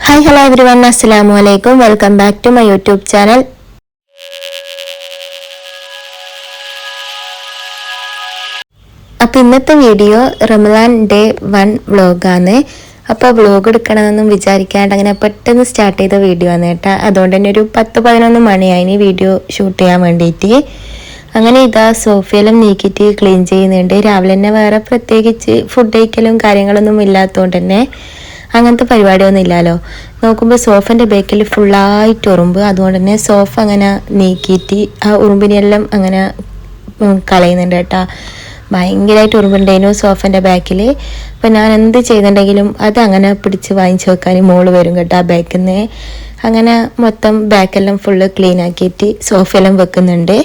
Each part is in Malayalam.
Hi, hello everyone. Assalamu alaikum. Welcome back to my YouTube channel. അപ്പോൾ ഇന്നത്തെ വീഡിയോ റമദാൻ ഡേ 1 വ്ളോഗാണ്. അപ്പോൾ വ്ളോഗ് എടുക്കണമെന്നും വിചാരിക്കാണ്ട് അങ്ങനെ പെട്ടെന്ന് സ്റ്റാർട്ട് ചെയ്ത വീഡിയോ ആണ് കേട്ടോ. അതുകൊണ്ട് തന്നെ ഒരു 10-11 മണിയായി വീഡിയോ ഷൂട്ട് ചെയ്യാൻ വേണ്ടിയിട്ട്. അങ്ങനെ ഇതാ സോഫയെല്ലാം നീക്കിയിട്ട് ക്ലീൻ ചെയ്യുന്നുണ്ട്. രാവിലെ തന്നെ വേറെ പ്രത്യേകിച്ച് ഫുഡ് കഴിക്കലും കാര്യങ്ങളൊന്നും ഇല്ലാത്തതുകൊണ്ട് തന്നെ അങ്ങനത്തെ പരിപാടിയൊന്നും ഇല്ലല്ലോ. നോക്കുമ്പോൾ സോഫൻ്റെ ബേക്കിൽ ഫുള്ളായിട്ട് ഉറുമ്പ്. അതുകൊണ്ട് തന്നെ സോഫ അങ്ങനെ നീക്കിയിട്ട് ആ ഉറുമ്പിനെല്ലാം അങ്ങനെ കളയുന്നുണ്ട് കേട്ടോ. ഭയങ്കരമായിട്ട് ഉറുമ്പുണ്ടായിരുന്നു സോഫൻ്റെ ബാക്കിൽ. അപ്പോൾ ഞാൻ എന്ത് ചെയ്തിട്ടുണ്ടെങ്കിലും അത് അങ്ങനെ പിടിച്ച് വാങ്ങിച്ച് വെക്കാൻ മോള് വരും കേട്ടോ ആ ബാക്കിൽ നിന്ന്. അങ്ങനെ മൊത്തം ബാക്കെല്ലാം ഫുള്ള് ക്ലീൻ ആക്കിയിട്ട് സോഫയെല്ലാം വെക്കുന്നുണ്ട്.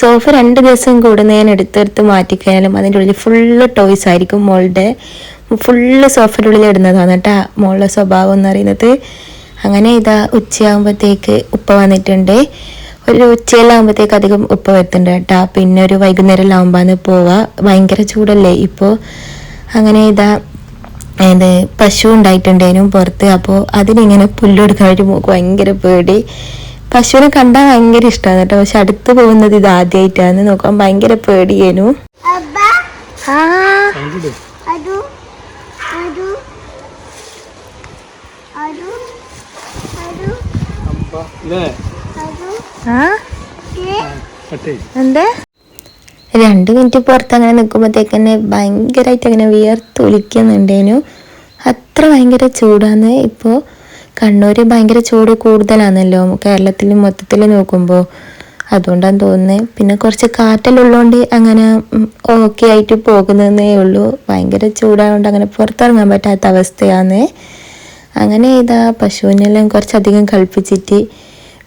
സോഫ 2 ദിവസം കൂടുന്നതിന് എടുത്തെടുത്ത് മാറ്റിക്കഴിഞ്ഞാലും അതിൻ്റെ ഉള്ളിൽ ഫുള്ള് ടോയ്സ് ആയിരിക്കും. മോളുടെ ഫുള്ള് സോഫയുടെ ഉള്ളിൽ ഇടുന്നതാണ് കേട്ടോ മോളുടെ സ്വഭാവം എന്ന് പറയുന്നത്. അങ്ങനെ ഇതാ ഉച്ചയാകുമ്പോഴത്തേക്ക് ഉപ്പ വന്നിട്ടുണ്ട്. ഒരു ഉച്ചയിലാകുമ്പോഴത്തേക്ക് അധികം ഉപ്പ വരുത്തുന്നുണ്ട് കേട്ടോ. പിന്നെ ഒരു വൈകുന്നേരം ആകുമ്പോഴാണ് പോവുക. ഭയങ്കര ചൂടല്ലേ ഇപ്പോൾ. അങ്ങനെ ഇതാ പശു ഉണ്ടായിട്ടുണ്ടേനും പുറത്ത്. അപ്പോൾ അതിനിങ്ങനെ പുല്ലെടുക്കാൻ വേണ്ടി നോക്കും. ഭയങ്കര പേടി. പശുവിനെ കണ്ടാൽ ഭയങ്കര ഇഷ്ടമാണ് കേട്ടോ. പക്ഷെ അടുത്ത് പോകുന്നത് ഇത് ആദ്യമായിട്ടാണ്. നോക്കാൻ ഭയങ്കര പേടിയേനു. എന്താ 2 മിനിറ്റ് പുറത്ത് അങ്ങനെ നിൽക്കുമ്പോഴത്തേക്ക് തന്നെ ഭയങ്കരമായിട്ട് അങ്ങനെ വിയർത്തൊലിക്കുന്നുണ്ടേനു. അത്ര ഭയങ്കര ചൂടാണ് ഇപ്പോൾ. കണ്ണൂർ ഭയങ്കര ചൂട് കൂടുതലാണല്ലോ കേരളത്തിൽ മൊത്തത്തിൽ നോക്കുമ്പോൾ. അതുകൊണ്ടാണ് തോന്നുന്നത്. പിന്നെ കുറച്ച് കാറ്റലുള്ളതുകൊണ്ട് അങ്ങനെ ഓക്കെ ആയിട്ട് പോകുന്നതേ ഉള്ളൂ. ഭയങ്കര ചൂടായതുകൊണ്ട് അങ്ങനെ പുറത്തിറങ്ങാൻ പറ്റാത്ത അവസ്ഥയാണ്. അങ്ങനെ ഇതാ പശുവിനെല്ലാം കുറച്ചധികം കളിപ്പിച്ചിട്ട്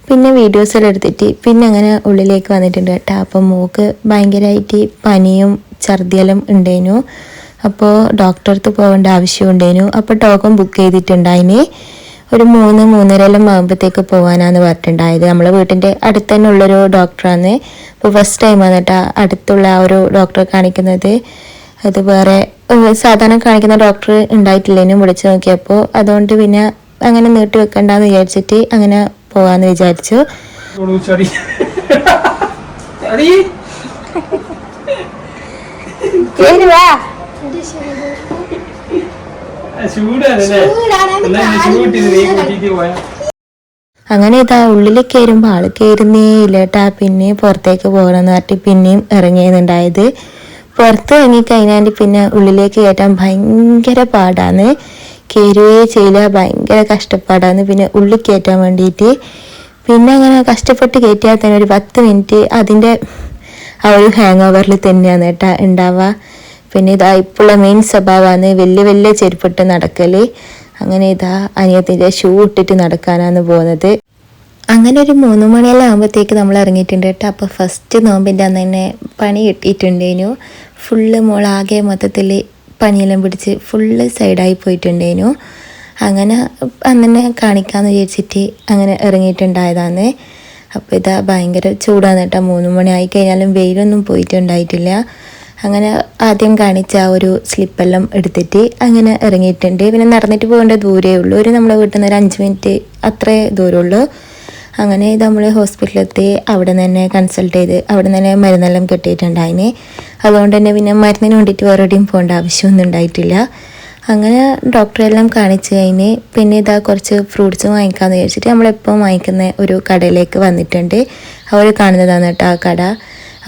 പിന്നെ വീഡിയോസെല്ലാം എടുത്തിട്ട് പിന്നെ അങ്ങനെ ഉള്ളിലേക്ക് വന്നിട്ടുണ്ട് കേട്ടോ. അപ്പം മോക്ക് ഭയങ്കരമായിട്ട് പനിയും ഛർദിയെല്ലാം ഉണ്ടായിരുന്നു. അപ്പോൾ ഡോക്ടറെ അടുത്ത് പോകേണ്ട ആവശ്യം ഉണ്ടായിരുന്നു. അപ്പോൾ ടോക്കൺ ബുക്ക് ചെയ്തിട്ടുണ്ടായിന്. ഒരു 3-3:30 ആകുമ്പോഴത്തേക്ക് പോകാനാണ് പറഞ്ഞിട്ടുണ്ടായത്. നമ്മളെ വീട്ടിൻ്റെ അടുത്ത് തന്നെ ഉള്ളൊരു ഡോക്ടറാണ്. അപ്പോൾ ഫസ്റ്റ് ടൈമാണ് കേട്ടോ അടുത്തുള്ള ആ ഒരു ഡോക്ടറെ കാണിക്കുന്നത്. അത് വേറെ സാധാരണ കാണിക്കുന്ന ഡോക്ടർ ഉണ്ടായിട്ടില്ലേനും വിളിച്ചു നോക്കിയപ്പോൾ. അതുകൊണ്ട് പിന്നെ അങ്ങനെ നീട്ടി വെക്കണ്ടെന്ന് വിചാരിച്ചിട്ട് അങ്ങനെ പോവാന്ന് വിചാരിച്ചു. അങ്ങനെ ഇതാ ഉള്ളിൽ കയറുമ്പോൾ ആള് കയറുന്നേ ഇല്ല കേട്ടാ. പിന്നെ പുറത്തേക്ക് പോകണമെന്ന് പറഞ്ഞിട്ട് പിന്നെയും ഇറങ്ങിയതുണ്ടായത്. പുറത്ത് ഇറങ്ങിക്കഴിഞ്ഞാൽ പിന്നെ ഉള്ളിലേക്ക് കയറ്റാൻ ഭയങ്കര പാടാണ്. കയറുകയേ ചെയ്യില്ല. ഭയങ്കര കഷ്ടപ്പാടാണ് പിന്നെ ഉള്ളിൽ കയറ്റാൻ വേണ്ടിയിട്ട്. പിന്നെ അങ്ങനെ കഷ്ടപ്പെട്ട് കയറ്റിയാൽ തന്നെ ഒരു 10 മിനിറ്റ് അതിൻ്റെ ആ ഒരു ഹാങ് ഓവറിൽ തന്നെയാണ് കേട്ടോ ഉണ്ടാവുക. പിന്നെ ഇതാ ഇപ്പോഴുള്ള മെയിൻ സ്വഭാവമാണ് വലിയ ചെരുപ്പിട്ട് നടക്കൽ. അങ്ങനെ ഇതാ അനിയത്തിൻ്റെ ഷൂ ഇട്ടിട്ട് നടക്കാനാണ് പോകുന്നത്. അങ്ങനെ ഒരു 3 മണിയെല്ലാം ആകുമ്പോഴത്തേക്ക് നമ്മൾ ഇറങ്ങിയിട്ടുണ്ട് കേട്ടോ. അപ്പോൾ ഫസ്റ്റ് നോമ്പിൻ്റെ അന്ന് തന്നെ പണി കിട്ടിയിട്ടുണ്ടേനു. ഫുള്ള് മോളാകെ മൊത്തത്തിൽ പനിയെല്ലാം പിടിച്ച് ഫുള്ള് സൈഡായി പോയിട്ടുണ്ടേനു. അങ്ങനെ അന്നെ കാണിക്കാമെന്ന് വിചാരിച്ചിട്ട് അങ്ങനെ ഇറങ്ങിയിട്ടുണ്ടായതാണ്. അപ്പോൾ ഇതാ ഭയങ്കര ചൂടാണ് കേട്ടോ. 3 മണി ആയി കഴിഞ്ഞാലും വെയിലൊന്നും പോയിട്ടുണ്ടായിട്ടില്ല. അങ്ങനെ ആദ്യം കാണിച്ച ആ ഒരു സ്ലിപ്പെല്ലാം എടുത്തിട്ട് അങ്ങനെ ഇറങ്ങിയിട്ടുണ്ട്. പിന്നെ നടന്നിട്ട് പോകേണ്ട ദൂരേ ഉള്ളൂ. നമ്മളെ വീട്ടിൽ നിന്ന് ഒരു 5 മിനിറ്റ് അത്രേ ദൂരമുള്ളൂ. അങ്ങനെ ഇത് നമ്മൾ ഹോസ്പിറ്റലിലെത്തി അവിടെ നിന്ന് തന്നെ കൺസൾട്ട് ചെയ്ത് അവിടെ നിന്ന് തന്നെ മരുന്നെല്ലാം കിട്ടിയിട്ടുണ്ടായിന്. അതുകൊണ്ട് തന്നെ പിന്നെ മരുന്നിന് വേണ്ടിയിട്ട് വേറെ എവിടെയും പോകേണ്ട ആവശ്യമൊന്നും ഉണ്ടായിട്ടില്ല. അങ്ങനെ ഡോക്ടറെല്ലാം കാണിച്ച് കഴിഞ്ഞ് പിന്നെ ഇതാ കുറച്ച് ഫ്രൂട്ട്സ് വാങ്ങിക്കാമെന്ന് വിചാരിച്ചിട്ട് നമ്മളെപ്പോൾ വാങ്ങിക്കുന്ന ഒരു കടയിലേക്ക് വന്നിട്ടുണ്ട്. അവർ കാണുന്നതാണ് കേട്ടോ ആ കട.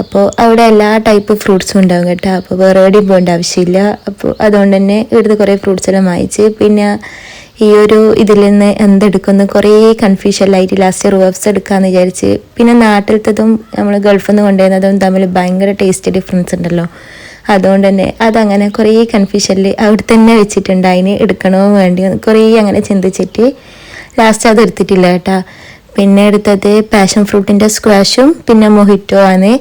അപ്പോൾ അവിടെ എല്ലാ ടൈപ്പ് ഫ്രൂട്ട്സും ഉണ്ടാവും കേട്ടോ. അപ്പോൾ വേറെ എവിടെയും പോകേണ്ട ആവശ്യമില്ല. അപ്പോൾ അതുകൊണ്ട് തന്നെ ഇവിടുത്തെ കുറേ ഫ്രൂട്ട്സ് എല്ലാം വാങ്ങിച്ച് പിന്നെ ഈ ഒരു ഇതിൽ നിന്ന് എന്തെടുക്കുന്നു കുറേ കൺഫ്യൂഷനിലായിട്ട് ലാസ്റ്റ് റൂഫ്സ് എടുക്കാമെന്ന് വിചാരിച്ച്. പിന്നെ നാട്ടിലത്തതും നമ്മൾ ഗൾഫിൽ നിന്ന് കൊണ്ടുവരുന്നതും തമ്മിൽ ഭയങ്കര ടേസ്റ്റ് ഡിഫറൻസ് ഉണ്ടല്ലോ. അതുകൊണ്ട് തന്നെ അതങ്ങനെ കുറേ കൺഫ്യൂഷനിൽ അവിടെ തന്നെ വെച്ചിട്ടുണ്ട്. അതിന് എടുക്കണോ വേണ്ടിയോ കുറേ അങ്ങനെ ചിന്തിച്ചിട്ട് ലാസ്റ്റ് അത് എടുത്തിട്ടില്ല കേട്ടോ. പിന്നെ എടുത്തത് പാഷൻ ഫ്രൂട്ടിൻ്റെ സ്ക്വാഷും പിന്നെ മൊഹിറ്റോ ആണ്.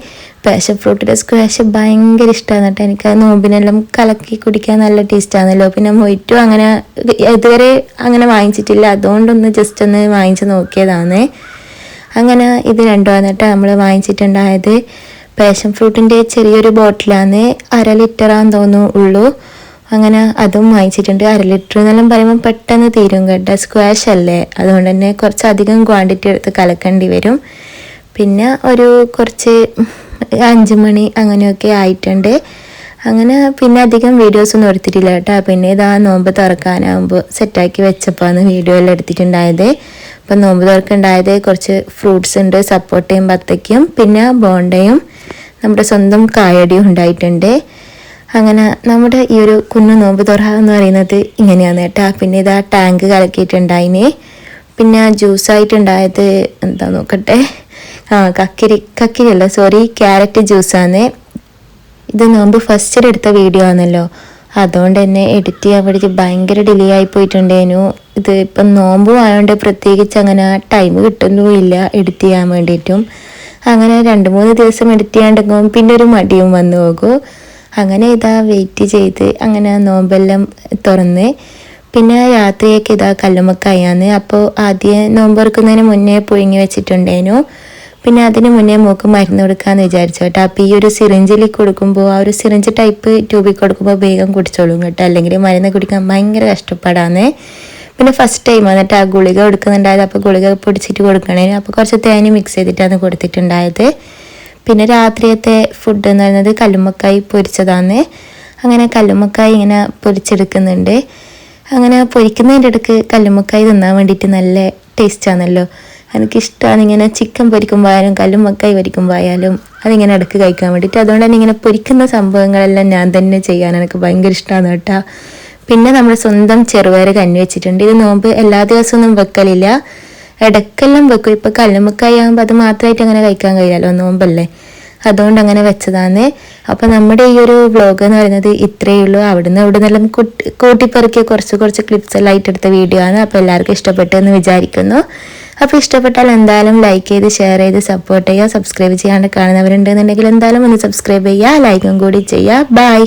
പാഷൻ ഫ്രൂട്ടിൻ്റെ സ്ക്വാഷ് ഭയങ്കര ഇഷ്ടമാണ് കേട്ടോ. എനിക്ക് നോമ്പിനെല്ലാം കലക്കി കുടിക്കാൻ നല്ല ടേസ്റ്റാണല്ലോ. പിന്നെ മൊഹിറ്റോ അങ്ങനെ ഇതുവരെ അങ്ങനെ വാങ്ങിച്ചിട്ടില്ല. അതുകൊണ്ടൊന്ന് ജസ്റ്റ് ഒന്ന് വാങ്ങിച്ച് നോക്കിയതാണ്. അങ്ങനെ ഇത് രണ്ടുമാണ് കേട്ടോ നമ്മൾ വാങ്ങിച്ചിട്ടുണ്ടായത്. പാഷൻ ഫ്രൂട്ടിൻ്റെ ചെറിയൊരു ബോട്ടിലാണ്. 1/2 ലിറ്ററാന്ന് തോന്നുന്നു ഉള്ളൂ. അങ്ങനെ അതും വാങ്ങിച്ചിട്ടുണ്ട്. 1/2 ലിറ്റർ എന്നെല്ലാം പറയുമ്പോൾ പെട്ടെന്ന് തീരും കേട്ടോ, സ്ക്വാഷ് അല്ലേ, അതുകൊണ്ട് തന്നെ കുറച്ചധികം ക്വാണ്ടിറ്റി എടുത്ത് കലക്കേണ്ടി വരും. പിന്നെ ഒരു കുറച്ച് 5 മണി അങ്ങനെയൊക്കെ ആയിട്ടുണ്ട്. അങ്ങനെ പിന്നെ അധികം വീഡിയോസൊന്നും എടുത്തിട്ടില്ല കേട്ടോ. പിന്നെ ഇതാ നോമ്പ് തുറക്കാനാകുമ്പോൾ സെറ്റാക്കി വെച്ചപ്പോഴാണ് വീഡിയോ എല്ലാം എടുത്തിട്ടുണ്ടായത്. അപ്പം നോമ്പ് തുറക്കുണ്ടായത് കുറച്ച് ഫ്രൂട്ട്സ് ഉണ്ട്, സപ്പോട്ടയും ബത്തയ്ക്കും, പിന്നെ ബോണ്ടയും നമ്മുടെ സ്വന്തം കായടിയും ഉണ്ടായിട്ടുണ്ട്. അങ്ങനെ നമ്മുടെ ഈ ഒരു കുഞ്ഞു നോമ്പ് തുറ എന്ന് പറയുന്നത് ഇങ്ങനെയാണ് കേട്ടോ. പിന്നെ ഇതാ ടാങ്ക് കലക്കിയിട്ടുണ്ടായിന്. പിന്നെ ജ്യൂസായിട്ടുണ്ടായത് എന്താ നോക്കട്ടെ, കക്കിരി അല്ല സോറി, ക്യാരറ്റ് ജ്യൂസാണ്. ഇത് നോമ്പ് ഫസ്റ്റിൽ എടുത്ത വീഡിയോ ആണല്ലോ, അതുകൊണ്ട് തന്നെ എഡിറ്റ് ചെയ്യാൻ വേണ്ടിയിട്ട് ഭയങ്കര ഡിലേ ആയി പോയിട്ടുണ്ടേനു. ഇത് ഇപ്പം നോമ്പും ആയതുകൊണ്ട് പ്രത്യേകിച്ച് അങ്ങനെ ടൈം കിട്ടുന്നുമില്ല എഡിറ്റ് ചെയ്യാൻ വേണ്ടിയിട്ടും. അങ്ങനെ 2-3 ദിവസം എഡിറ്റ് ചെയ്യാണ്ടെങ്കിൽ പിന്നെ ഒരു മടിയും വന്നു പോകും. അങ്ങനെ ഇതാ വെയിറ്റ് ചെയ്ത് അങ്ങനെ നോമ്പെല്ലാം തുറന്ന് പിന്നെ രാത്രിയൊക്കെ ഇതാ കല്ലുമ്മക്കായാണ്. അപ്പോൾ ആദ്യം നോമ്പ് തുറക്കുന്നതിന് മുന്നേ പുഴുങ്ങി വെച്ചിട്ടുണ്ടേനു. പിന്നെ അതിന് മുന്നേ മൂക്ക് മരുന്ന് കൊടുക്കാമെന്ന് വിചാരിച്ചു കേട്ടോ. അപ്പോൾ ഈ ഒരു സിറിഞ്ചിൽ കൊടുക്കുമ്പോൾ ആ ഒരു സിറിഞ്ച് ടൈപ്പ് ട്യൂബിൽ കൊടുക്കുമ്പോൾ വേഗം കുടിച്ചോളും കേട്ടോ, അല്ലെങ്കിൽ മരുന്ന് കുടിക്കാൻ ഭയങ്കര കഷ്ടപ്പാടാണ്. പിന്നെ ഫസ്റ്റ് ടൈം വന്നിട്ട് ആ ഗുളിക കൊടുക്കുന്നുണ്ടായത്, അപ്പോൾ ഗുളിക പൊടിച്ചിട്ട് കൊടുക്കണേ. അപ്പോൾ കുറച്ച് തേന് മിക്സ് ചെയ്തിട്ടാണ് കൊടുത്തിട്ടുണ്ടായത്. പിന്നെ രാത്രിയത്തെ ഫുഡ് എന്ന് പറയുന്നത് കല്ലുമ്മക്കായി പൊരിച്ചതാണ്. അങ്ങനെ കല്ലുമ്മക്കായി ഇങ്ങനെ പൊരിച്ചെടുക്കുന്നുണ്ട്. അങ്ങനെ പൊരിക്കുന്നതിൻ്റെ ഇടയ്ക്ക് കല്ലുമ്മക്കായി തിന്നാൻ വേണ്ടിയിട്ട് നല്ല ടേസ്റ്റാണല്ലോ. എനിക്കിഷ്ടമാണ് ഇങ്ങനെ ചിക്കൻ പൊരിക്കുമ്പോഴായാലും കല്ലുമ്മക്കായി പൊരിക്കുമ്പോഴായാലും അതിങ്ങനെ ഇടയ്ക്ക് കഴിക്കാൻ വേണ്ടിയിട്ട്. അതുകൊണ്ട് തന്നെ ഇങ്ങനെ പൊരിക്കുന്ന സംഭവങ്ങളെല്ലാം ഞാൻ തന്നെ ചെയ്യാൻ എനിക്ക് ഭയങ്കര ഇഷ്ടമാണ് കേട്ടോ. പിന്നെ നമ്മൾ സ്വന്തം ചെറുപയർ കഞ്ഞി വെച്ചിട്ടുണ്ട്. ഇത് നോമ്പ് എല്ലാ ദിവസമൊന്നും വെക്കലില്ല, ഇടയ്ക്കെല്ലാം വെക്കും. ഇപ്പോൾ കല്ലുമ്മക്കായി ആകുമ്പോൾ അത് മാത്രമായിട്ട് അങ്ങനെ കഴിക്കാൻ കഴിയില്ലല്ലോ, നോമ്പല്ലേ, അതുകൊണ്ട് അങ്ങനെ വെച്ചതാണ്. അപ്പോൾ നമ്മുടെ ഈ ഒരു വ്ളോഗ് എന്ന് പറയുന്നത് ഇത്രയേ ഉള്ളൂ. അവിടുന്ന് നിന്നെല്ലാം കൂട്ടിപ്പറക്കിയ കുറച്ച് ക്ലിപ്സ് എല്ലാം ആയിട്ട് എടുത്ത വീഡിയോ ആണ്. അപ്പോൾ എല്ലാവർക്കും ഇഷ്ടപ്പെട്ടു എന്ന് വിചാരിക്കുന്നു. അപ്പോൾ ഇഷ്ടപ്പെട്ടാൽ എന്തായാലും ലൈക്ക് ചെയ്ത് ഷെയർ ചെയ്ത് സപ്പോർട്ട് ചെയ്യുക. സബ്സ്ക്രൈബ് ചെയ്യാണ്ട് കാണുന്നവരുണ്ടെന്നുണ്ടെങ്കിൽ എന്തായാലും ഒന്ന് സബ്സ്ക്രൈബ് ചെയ്യുക, ലൈക്കും കൂടി ചെയ്യുക. ബൈ.